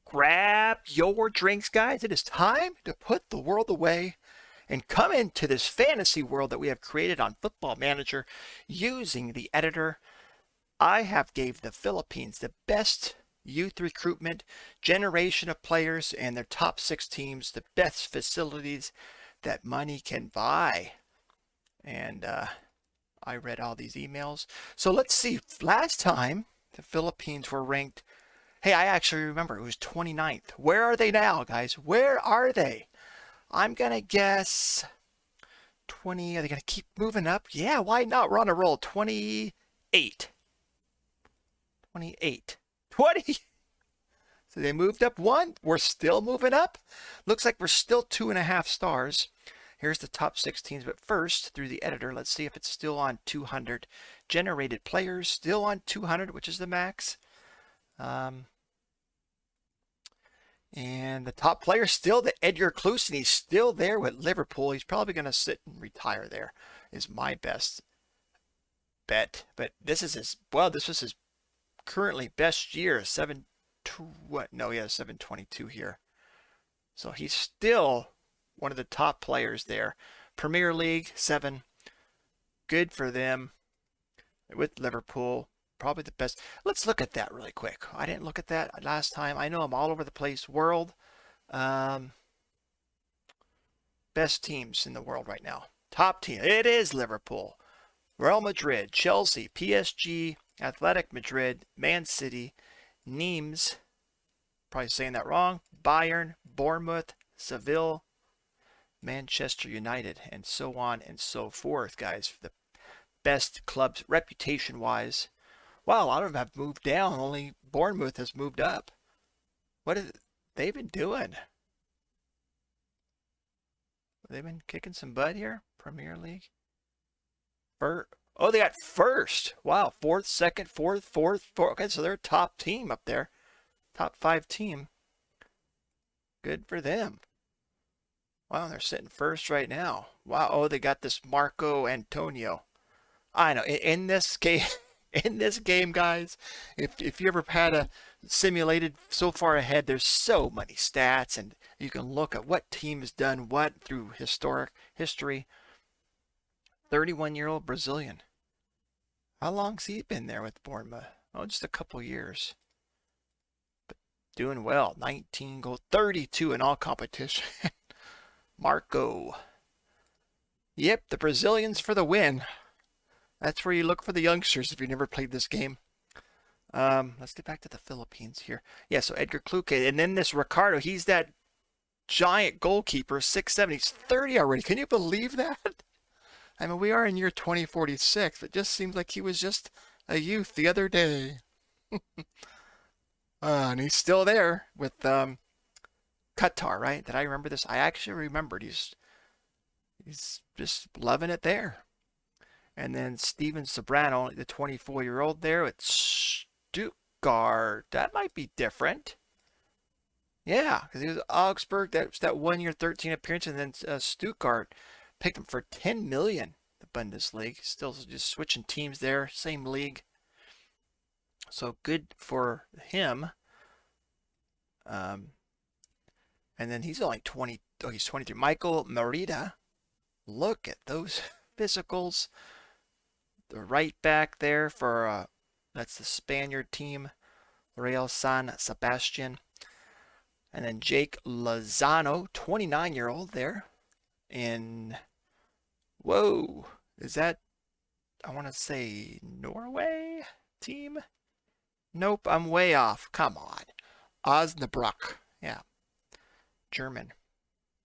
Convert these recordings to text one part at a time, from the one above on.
Grab your drinks, guys. It is time to put the world away and come into this fantasy world that we have created on Football Manager using the editor. I have gave the Philippines the best youth recruitment, generation of players, and their top 6 teams, the best facilities that money can buy. And I read all these emails. So let's see. Last time, the Philippines were ranked. Hey, I actually remember it was 29th. Where are they now, guys? Where are they? I'm going to guess 20. Are they going to keep moving up? Yeah, why not? We're on a roll. 28. 28. 20. So they moved up one. We're still moving up. Looks like we're still 2.5 stars. Here's the top 6 teams. But first, through the editor, let's see if it's still on 200. Generated players still on 200, which is the max. And the top player still the Edgar Klusen. He's still there with Liverpool. He's probably going to sit and retire there, is my best bet. But this is his, well, this was his currently best year. 722 here. So he's still one of the top players there. Premier League, 7. Good for them with Liverpool. Probably the best. Let's look at that really quick. I didn't look at that last time. I know I'm all over the place. World. Best teams in the world right now. Top team. It is Liverpool. Real Madrid, Chelsea, PSG, Athletic Madrid, Man City, Nimes. Probably saying that wrong. Bayern, Bournemouth, Seville, Manchester United, and so on and so forth, guys. The best clubs reputation-wise. Wow, a lot of them have moved down. Only Bournemouth has moved up. What have they been doing? They've been kicking some butt here. Premier League. Oh, they got first. Wow, 4th, 2nd, 4th. Okay, so they're a top team up there. Top 5 team. Good for them. Wow, they're sitting first right now. Wow, oh, they got this Marco Antonio. I know, in this game... In this game, guys, if you ever had a simulated so far ahead, there's so many stats, and you can look at what team has done what through history. 31-year-old Brazilian. How long's he been there with Bournemouth? Oh, just a couple years. But doing well. 19 goals, 32 in all competition. Marco. Yep, the Brazilians for the win. That's where you look for the youngsters if you've never played this game. Let's get back to the Philippines here. Yeah, so Edgar Kluke. And then this Ricardo, he's that giant goalkeeper, 6'7". He's 30 already. Can you believe that? I mean, we are in year 2046. It just seems like he was just a youth the other day. And he's still there with Qatar, right? Did I remember this? I actually remembered. He's just loving it there. And then Steven Sobrano, the 24-year-old there at Stuttgart. That might be different. Yeah, because he was Augsburg. That was that 1 year, 13 appearance, and then Stuttgart picked him for 10 million. The Bundesliga, still just switching teams there, same league. So good for him. And then he's only 20. Oh, he's 23. Michael Merida. Look at those physicals. The right back there for that's the Spaniard team, Real San Sebastian. And then Jake Lozano, 29-year-old there. In, whoa, is that, I want to say Norway team? Nope, I'm way off. Come on. Osnabrück. Yeah. German.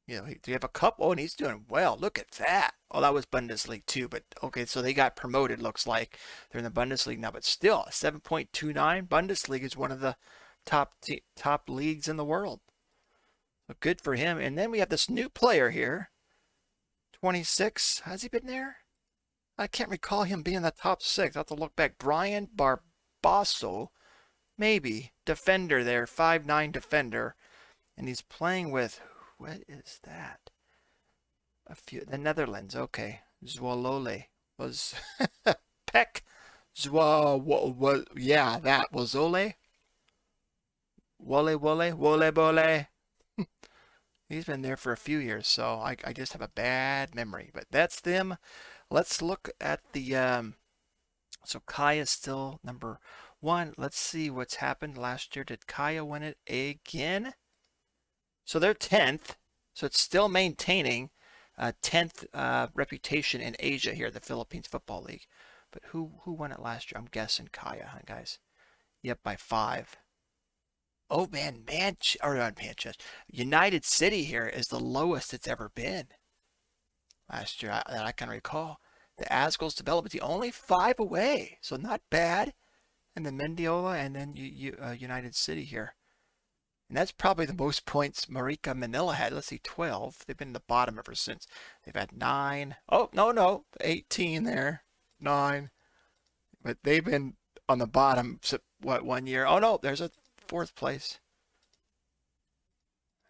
You know, do you have a cup? Oh, and he's doing well. Look at that. Oh, that was Bundesliga too, but okay, so they got promoted, looks like. They're in the Bundesliga now, but still, 7.29. Bundesliga is one of the top leagues in the world. So good for him. And then we have this new player here, 26. Has he been there? I can't recall him being in the top 6. I'll have to look back. Brian Barbaso, maybe. Defender there, 5'9" defender. And he's playing with, what is that? The Netherlands, okay. Zwolole was Peck. Yeah, that was Ole. Wole Wole, Wole Bole. He's been there for a few years, so I just have a bad memory. But that's them. Let's look at the so Kaya's still number one. Let's see what's happened last year. Did Kaya win it again? So they're 10th. So it's still maintaining a 10th reputation in Asia here, the Philippines Football League. But who won it last year? I'm guessing Kaya, huh, guys. Yep, by 5. Oh man, or not Manchester. United City here is the lowest it's ever been last year that I can recall. The Asgles development team only 5 away, so not bad. And then Mendiola and then United City here. And that's probably the most points Marica Manila had. Let's see, 12. They've been in the bottom ever since. They've had 9. Oh, no. 18 there. 9. But they've been on the bottom, what, 1 year? Oh, no, there's a 4th place.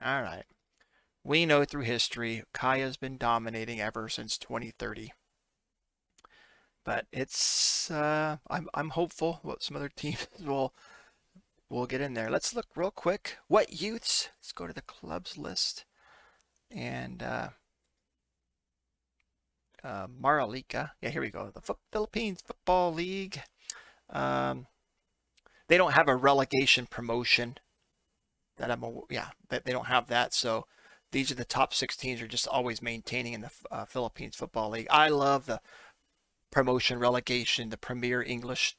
All right. We know through history, Kaya's been dominating ever since 2030. But it's, I'm hopeful what some other teams will get in there. Let's look real quick. What youths? Let's go to the clubs list. And Maralica. Yeah, here we go. The Philippines Football League. They don't have a relegation promotion. That they don't have that. So these are the top 6 teams are just always maintaining in the Philippines Football League. I love the promotion, relegation, the Premier English,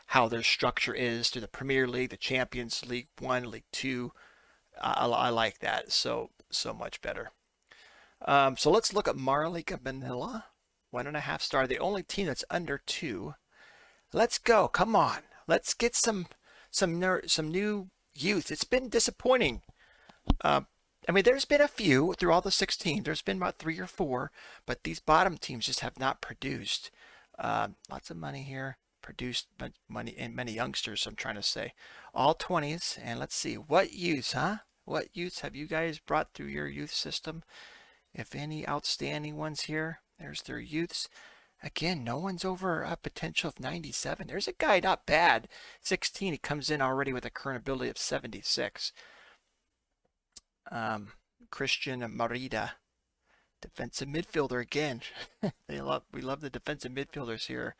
how their structure is to the Premier League, the Champions League 1, League 2. I like that so much better. So let's look at Maralica Manila. 1.5 star, the only team that's under 2. Let's go. Come on. Let's get some new youth. It's been disappointing. I mean, there's been a few through all the 6 teams. There's been about 3 or 4, but these bottom teams just have not produced. Lots of money here. Produced money and many youngsters, I'm trying to say. All 20s. And let's see. What youths, huh? What youths have you guys brought through your youth system? If any outstanding ones here, there's their youths. Again, no one's over a potential of 97. There's a guy, not bad. 16, he comes in already with a current ability of 76. Christian Marida, defensive midfielder again. We love the defensive midfielders here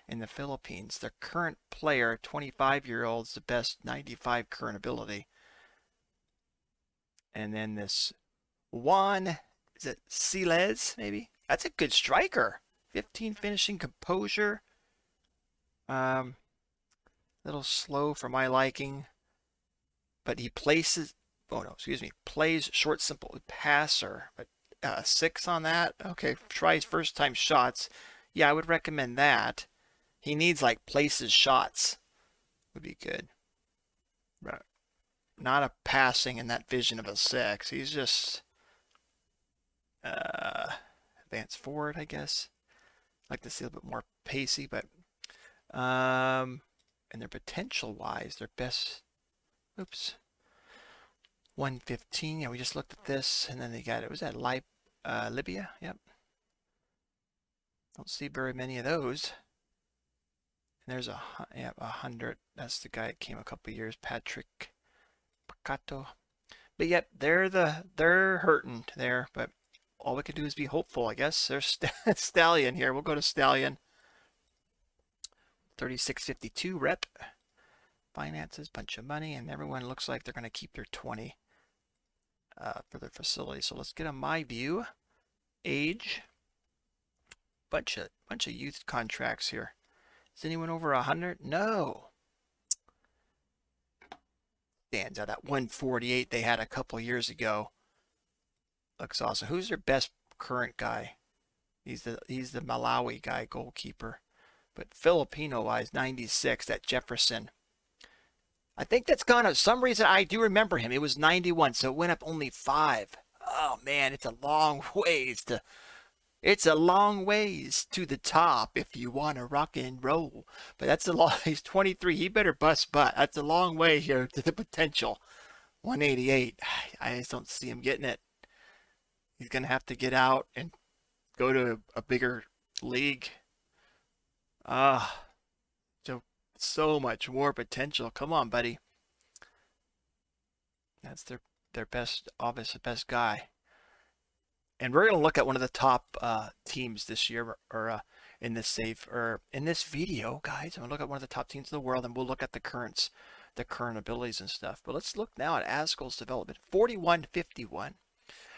in the Philippines. Their current player, 25-year-old, is the best 95 current ability. And then this Juan, is it Siles, maybe? That's a good striker. 15 finishing composure. Little slow for my liking. But he plays short, simple passer. But 6 on that. Okay, try his first time shots. Yeah, I would recommend that. He needs like places shots. Would be good. But not a passing in that vision of a 6. He's just advance forward, I guess. I'd like to see a little bit more pacey, but and their potential wise, their best 115. Yeah, we just looked at this, and then they got it. Was that Libya? Yep. Don't see very many of those. And there's 100. That's the guy that came a couple years, Patrick Pacato. But yet they're hurting there. But all we can do is be hopeful, I guess. There's Stallion here. We'll go to Stallion. 3652 rep. Finances, bunch of money, and everyone looks like they're going to keep their 20 for their facility. So let's get a my view. Age. Bunch of youth contracts here. Is anyone over 100? No. Stands out. That 148 they had a couple years ago. Looks awesome. Who's their best current guy? He's the Malawi guy, goalkeeper. But Filipino-wise, 96, that Jefferson. I think that's gone up. Some reason I do remember him. It was 91, so it went up only 5. Oh man, it's a long ways to the top if you want to rock and roll. But that's a long. He's 23. He better bust butt. That's a long way here to the potential. 188. I just don't see him getting it. He's gonna have to get out and go to a bigger league. So much more potential. Come on, buddy. That's their best, obviously best guy. And we're going to look at one of the top teams this year, or in this video, guys. I'm going to look at one of the top teams in the world, and we'll look at the current abilities and stuff. But let's look now at Askul's development. 4151.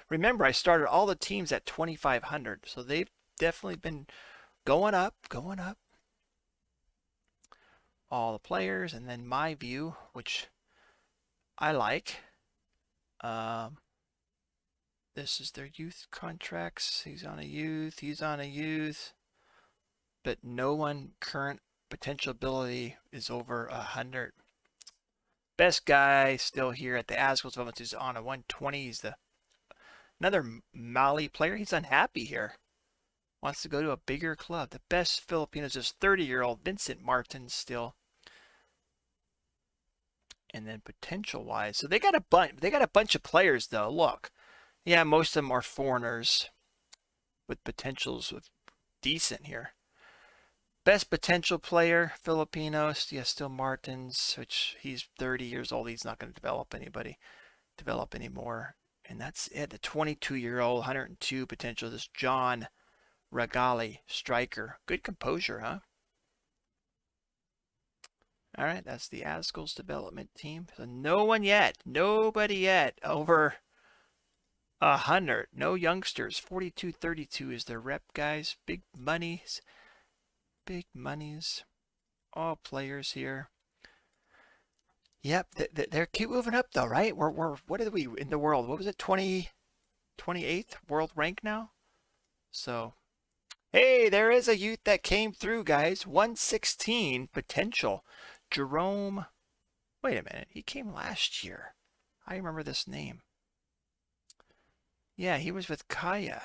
Remember, I started all the teams at 2,500, so they've definitely been going up. All the players, and then my view, which I like. This is their youth contracts. He's on a youth, but no one current potential ability is over 100. Best guy still here at the Askul's development is on a 120. He's another Mali player. He's unhappy here. Wants to go to a bigger club. The best Filipino is this 30-year-old Vincent Martins still. And then potential-wise, so they got a bunch of players though. Look, yeah, most of them are foreigners with potentials with decent here. Best potential player, Filipinos, yeah, still Martins, which he's 30 years old. He's not going to develop anymore. And that's it. The 22-year-old, 102 potential. This John Regali, striker. Good composure, huh? All right, that's the Askul's development team. So nobody yet over 100. No youngsters. 42-32 is their rep, guys. Big monies. All players here. Yep, they keep moving up though, right? We're what are we in the world? What was it? 28th world rank now. So, hey, there is a youth that came through, guys. 116 potential. Jerome. Wait a minute. He came last year. I remember this name. Yeah, he was with Kaya.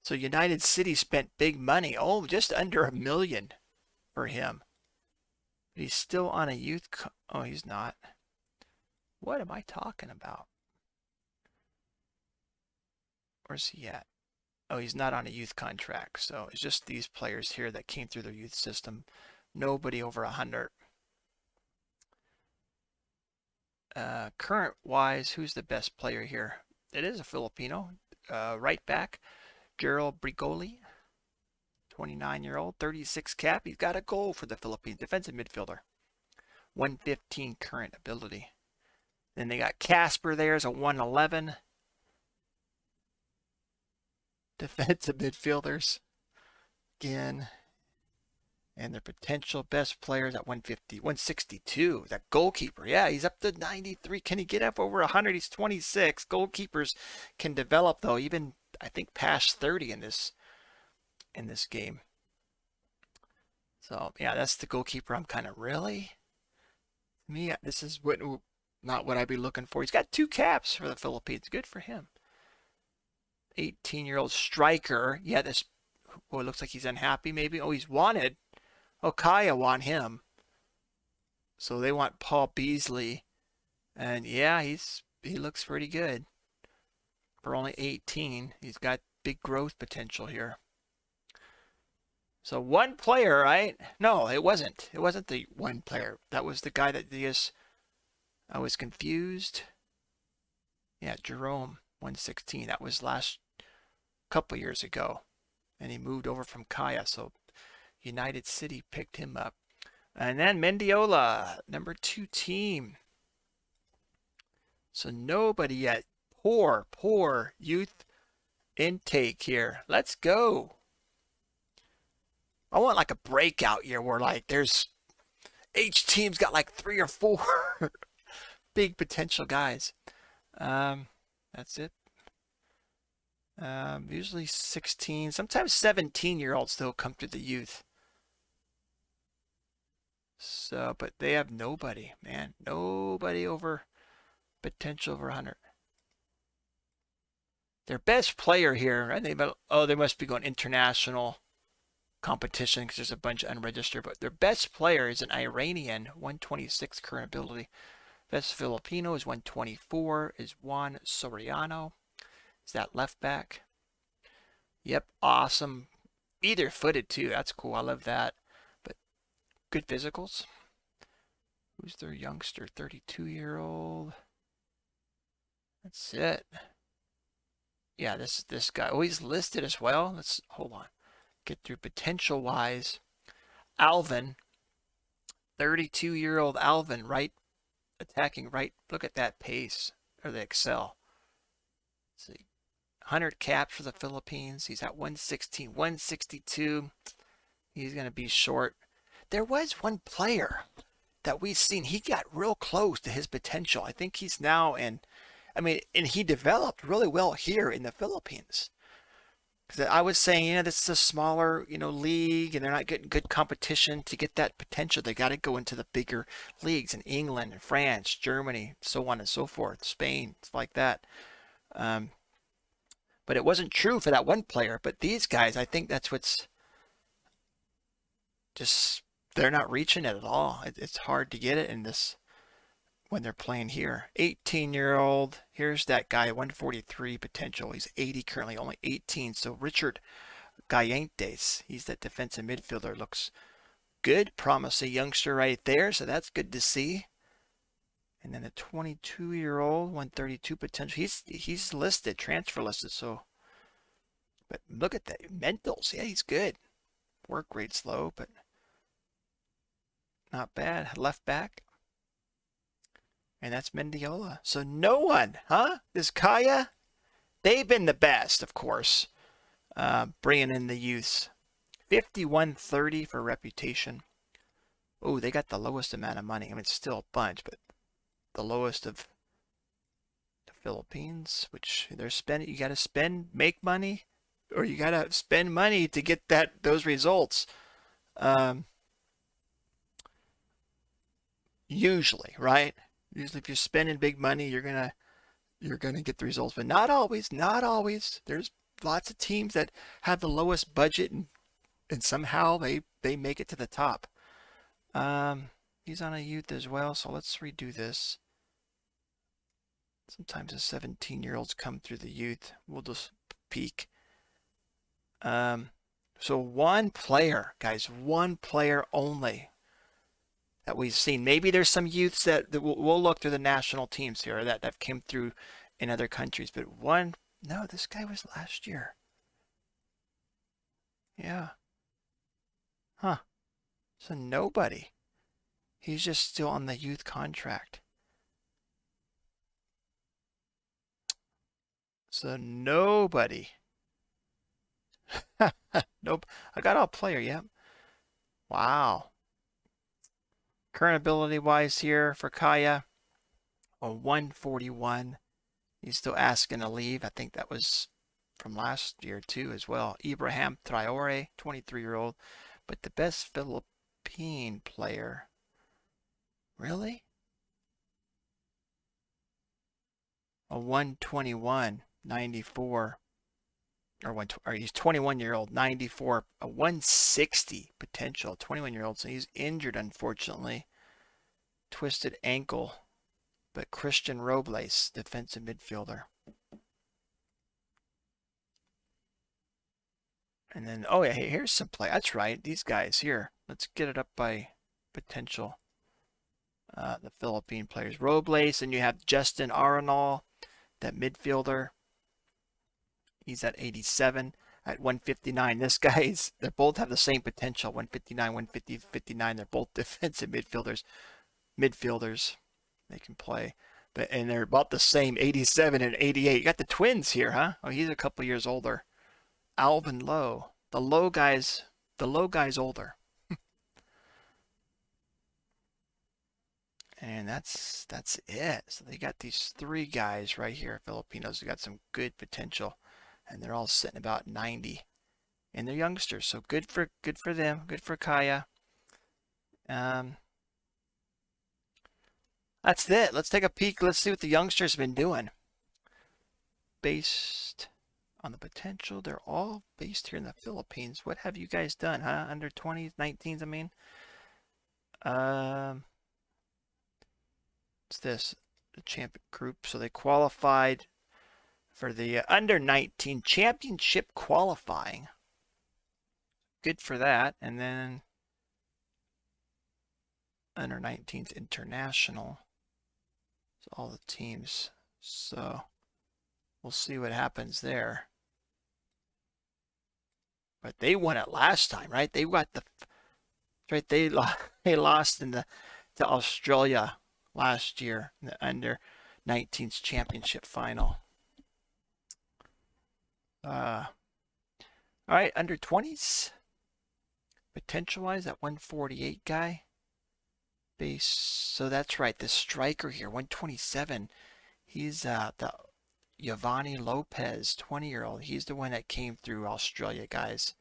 So United City spent big money. Oh, just under $1 million for him. But he's still on a youth. Oh, he's not. What am I talking about? Where's he at? Oh, he's not on a youth contract. So it's just these players here that came through their youth system. Nobody over 100. Current wise, who's the best player here? It is a Filipino. Right back, Gerald Brigoli, 29-year-old, 36 cap. He's got a goal for the Philippines. Defensive midfielder. 115 current ability. Then they got Casper there as a 111. Defensive midfielders. Again. And their potential best players at 150, 162. That goalkeeper, yeah, he's up to 93. Can he get up over 100? He's 26. Goalkeepers can develop though, even I think past 30 in this game. So yeah, that's the goalkeeper. I'm kind of really. Me, this is not what I'd be looking for. He's got 2 caps for the Philippines. Good for him. 18-year-old striker. Yeah, it looks like he's unhappy maybe. Oh, he's wanted. Oh, Kaya want him. So they want Paul Beasley. And yeah, he looks pretty good. For only 18, he's got big growth potential here. So one player, right? No, it wasn't. It wasn't the one player. That was the guy that I was confused. Yeah, Jerome, 116. That was last couple years ago. And he moved over from Kaya, so United City picked him up. And then Mendiola, number 2 team. So nobody yet. Poor youth intake here. Let's go. I want like a breakout year where like there's each team's got like 3 or 4 big potential guys. That's it. Usually 16, sometimes 17-year-olds still come to the youth. So, but they have nobody, man. Nobody over potential over 100. Their best player here, right? They must be going international competition because there's a bunch unregistered. But their best player is an Iranian, 126 current ability. Best Filipino is 124. Is Juan Soriano. Is that left back? Yep, awesome. Either footed too. That's cool. I love that. But good physicals. Who's their youngster? 32-year-old. That's it. Yeah, this guy. Oh, he's listed as well. Let's hold on. Get through potential wise. Alvin, 32-year-old Alvin, right, attacking right. Look at that pace, or the excel. Let's see, 100 caps for the Philippines. He's at 116, 162. He's gonna be short. There was one player that we've seen. He got real close to his potential. I think he's now in. I mean, and he developed really well here in the Philippines. Because I was saying, this is a smaller, league, and they're not getting good competition. To get that potential, they got to go into the bigger leagues in England and France, Germany, so on and so forth, Spain, it's like that. But it wasn't true for that one player. But these guys, I think that's what's just, they're not reaching it at all. It's hard to get it in this when they're playing here. 18-year-old, here's that guy, 143 potential. He's 80 currently, only 18. So Richard Gallantes, he's that defensive midfielder, looks good, promising youngster right there. So that's good to see. And then the 22-year-old, 132 potential. He's listed, transfer listed. So, but look at that, mentals. Yeah, he's good. Work rate's low, but not bad. Left back. And that's Mendiola. So no one, huh? This Kaya, they've been the best, of course, bringing in the youths. 51.30 for reputation. Oh, they got the lowest amount of money. I mean, it's still a bunch, but the lowest of the Philippines, which they're spending. You got to spend, make money, or you got to spend money to get those results. Usually, right? Usually, if you're spending big money, you're gonna get the results, but not always. Not always. There's lots of teams that have the lowest budget, and somehow they make it to the top. He's on a youth as well, so let's redo this. Sometimes the 17-year-olds come through the youth. We'll just peek. So one player, guys, one player only that we've seen. Maybe there's some youths that we'll look through the national teams here that came through in other countries, but one, no, this guy was last year. Yeah. Huh. So nobody. He's just still on the youth contract. So nobody. Nope. I got all player, yep. Wow. Current ability wise here for Kaya, a 141. He's still asking to leave. I think that was from last year too as well. Ibrahim Traore, 23-year-old. But the best Philippine player. Really? A 121, 94. Or he's 21-year-old, 94, a 160 potential, 21-year-old. So he's injured, unfortunately. Twisted ankle. But Christian Robles, defensive midfielder. And then, oh yeah, here's some play. That's right, these guys here. Let's get it up by potential. The Philippine players. Robles, and you have Justin Arenal, that midfielder. He's at 87. At 159, this guy's, they both have the same potential. 159, 150, 59. They're both defensive midfielders. They can play. And they're about the same, 87 and 88. You got the twins here, huh? Oh, he's a couple years older. Alvin Lowe. The low guy's older. And that's it. So they got these three guys right here, Filipinos, who got some good potential. And they're all sitting about 90. And they're youngsters, so good for them, good for Kaya. That's it. Let's take a peek. Let's see what the youngsters have been doing. Based on the potential, they're all based here in the Philippines. What have you guys done, huh? Under 20s, 19s, I mean. What's this? The champion group. So they qualified for the under 19 championship qualifying. Good for that. And then under 19s international. So all the teams. So we'll see what happens there. But they won it last time, right? They got the right. They lost in the to Australia last year in the under 19s championship final. All right, under 20s potential wise, that 148 guy base. So that's right. The striker here, 127. He's the Giovanni Lopez, 20-year-old. He's the one that came through Australia, guys.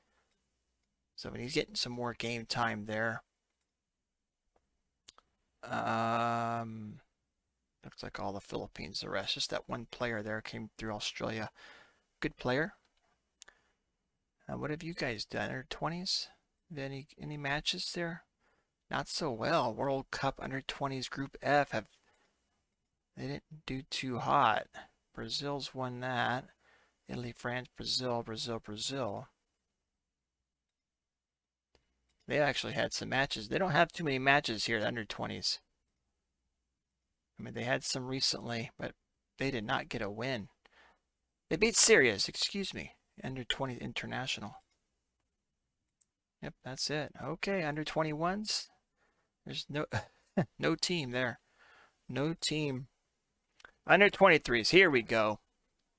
So he's getting some more game time there. Looks like all the Philippines. The rest, just that one player there came through Australia. Good player. What have you guys done? Under 20s? Any matches there? Not so well. World Cup under 20s Group F they didn't do too hot. Brazil's won that. Italy, France, Brazil, Brazil. They actually had some matches. They don't have too many matches here at under 20s. I mean, they had some recently, but they did not get a win. They beat Sirius, excuse me, under 20 international. Yep, that's it. Okay, under 21s. There's no no team there. No team. Under 23s, here we go.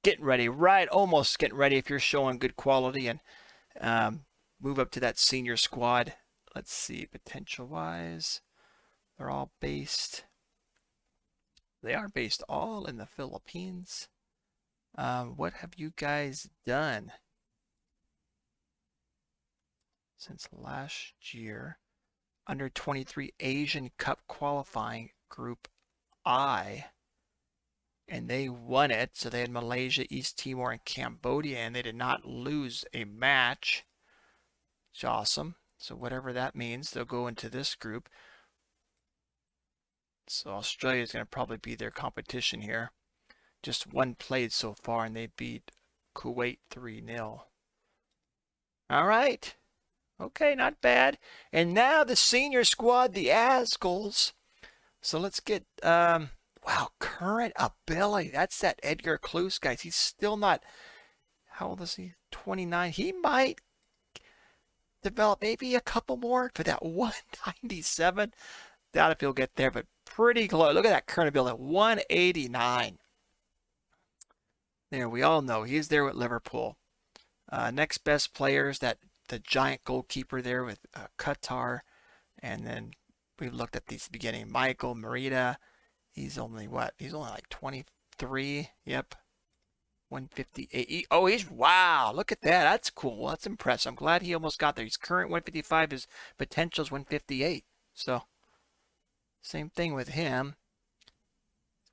Getting ready, right? Almost getting ready if you're showing good quality and move up to that senior squad. Let's see, potential-wise, they're all based. They are based all in the Philippines. What have you guys done since last year? Under 23 Asian Cup qualifying Group I. And they won it. So they had Malaysia, East Timor, and Cambodia, and they did not lose a match. It's awesome. So whatever that means, they'll go into this group. So Australia is going to probably be their competition here. Just one played so far, and they beat Kuwait 3-0. All right. Okay, not bad. And now the senior squad, the Asgulls. So let's get, wow, current ability. That's that Edgar Kluse, guys. He's still not, how old is he? 29. He might develop maybe a couple more for that 197. Doubt if he'll get there, but pretty close. Look at that current ability, 189. There, we all know he's there with Liverpool. Next best players, that the giant goalkeeper there with Qatar, and then we looked at these beginning. Michael Merida, he's only what? He's only like 23. Yep, 158. Oh, he's wow! Look at that. That's cool. That's impressive. I'm glad he almost got there. His current 155. His potential is 158. So same thing with him.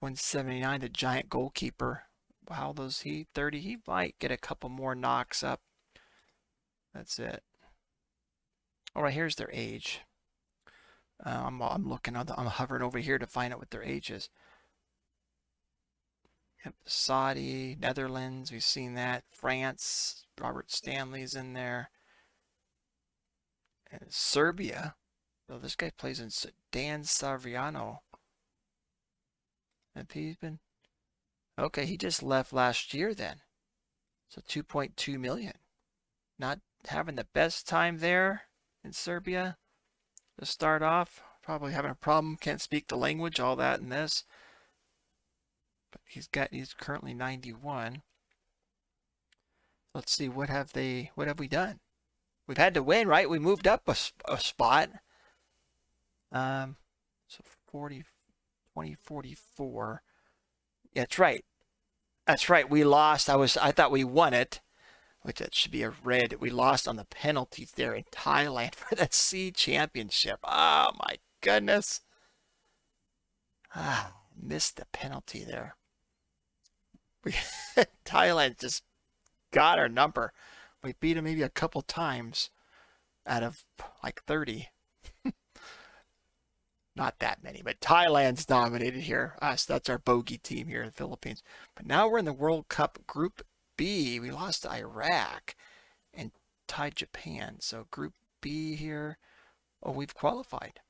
179. The giant goalkeeper. How old is he? 30. He might get a couple more knocks up. That's it. All right, here's their age. I'm looking. I'm hovering over here to find out what their age is. Yep, Saudi, Netherlands. We've seen that. France. Robert Stanley's in there. And Serbia. So this guy plays in Dan Savriano. Have he been? Okay, he just left last year then. So 2.2 million. Not having the best time there in Serbia to start off. Probably having a problem, can't speak the language, all that and this. But he's currently 91. Let's see, what have we done? We've had to win, right? We moved up a spot. So 40, 20, 44. Yeah, that's right. That's right. We lost. I thought we won it. Which that should be a red. We lost on the penalties there in Thailand for that C championship. Oh my goodness. Missed the penalty there. Thailand just got our number. We beat them maybe a couple times out of like 30. Not that many, but Thailand's dominated here. Us, that's our bogey team here in the Philippines. But now we're in the World Cup Group B. We lost to Iraq and tied Japan. So Group B here. Oh, we've qualified.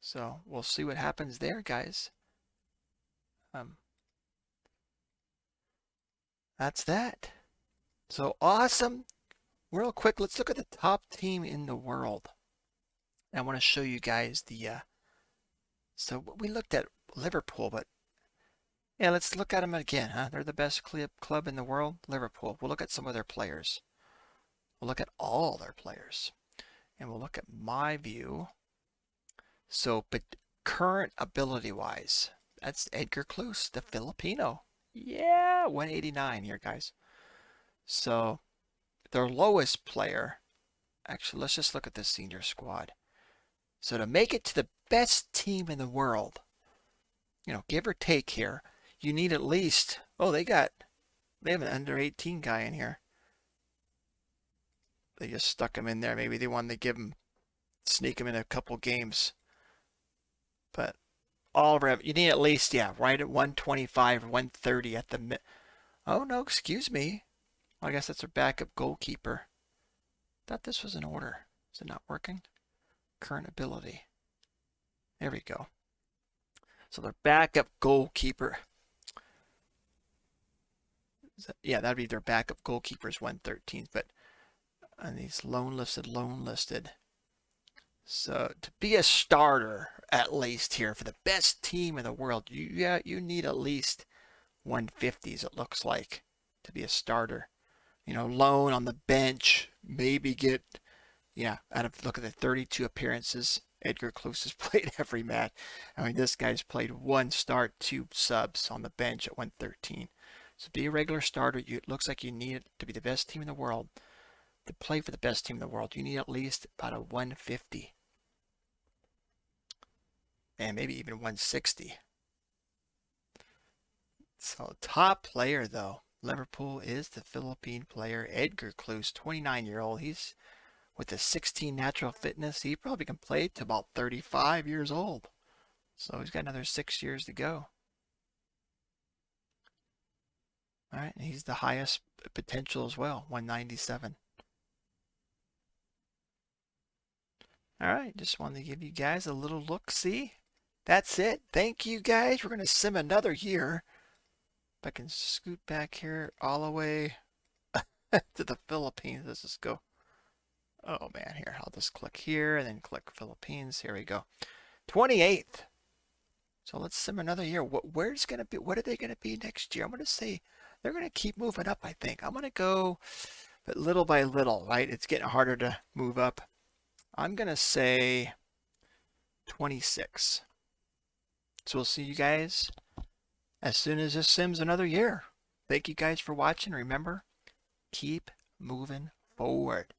So we'll see what happens there, guys. that's that. So awesome. Real quick, let's look at the top team in the world. I want to show you guys so we looked at Liverpool, but yeah, let's look at them again, huh? They're the best club in the world, Liverpool. We'll look at some of their players. We'll look at all their players. And we'll look at my view. So, but current ability-wise, that's Edgar Klose, the Filipino. Yeah, 189 here, guys. So, their lowest player, actually, let's just look at the senior squad. So to make it to the best team in the world, give or take here, you need at least, they have an under 18 guy in here. They just stuck him in there. Maybe they wanted to sneak him in a couple games. But you need at least, right at 125, 130 at the oh no, excuse me. I guess that's their backup goalkeeper. Thought this was in order. Is it not working? Current ability. There we go. So their backup goalkeeper. That'd be their backup goalkeeper's 113. But and he's loan listed. So to be a starter, at least here for the best team in the world, you need at least 150s. It looks like to be a starter. Loan on the bench, maybe get look at the 32 appearances. Edgar Klose has played every match. I mean, this guy's played 1 start, 2 subs on the bench at 113. So to be a regular starter, it looks like you need it to be the best team in the world. To play for the best team in the world, you need at least about a 150. And maybe even 160. So top player, though, Liverpool is the Philippine player, Edgar Klose, 29-year-old. He's with a 16 natural fitness. He probably can play to about 35 years old. So he's got another 6 years to go. All right, and he's the highest potential as well, 197. All right, just wanted to give you guys a little look-see. That's it. Thank you, guys. We're going to sim another year. If I can scoot back here all the way to the Philippines. Let's just go. Oh, man, here. I'll just click here and then click Philippines. Here we go. 28th. So let's sim another year. What are they going to be next year? I'm going to say they're going to keep moving up, I think. I'm going to go but little by little, right? It's getting harder to move up. I'm going to say 26. So we'll see you guys as soon as this sims another year. Thank you guys for watching. Remember, keep moving forward.